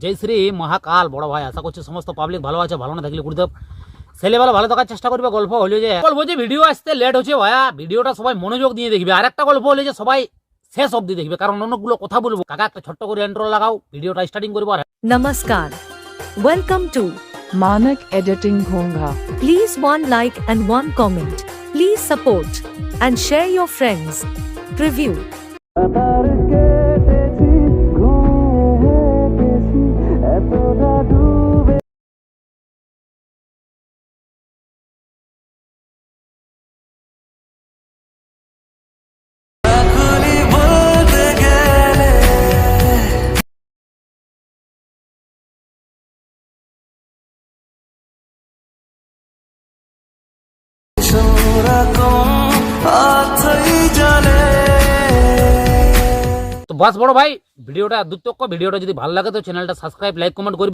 জয় শ্রী মহাকাল বড় ভাই। আশা করছি সমস্ত পাবলিক ভালো আছে, ভালো না থাকলে গুরুদেব ছেলেবেলা ভালো থাকার চেষ্টা করবে। গল্প হলো যে ভিডিও আসতে লেট হচ্ছে ভাইয়া, ভিডিওটা সবাই মনোযোগ দিয়ে দেখবে। আর একটা গল্প হলো যে সবাই শেষ অবধি দেখবে, কারণ অনেকগুলো কথা বলবো। কাকা একটা ছোট্ট করে ইন্ট্রো লাগাও, ভিডিওটা স্টার্টিং করবো। আর Namaskar. Welcome to Manak Editing Bhonga. Please one like and one comment. Please support and share your friends. Preview. তো বাস বড় ভাই, ভিডিওটা দুর্তক্ষ। ভিডিওটা যদি ভালো লাগে তো চ্যানেলটা সাবস্ক্রাইব লাইক কমেন্ট করবে। আর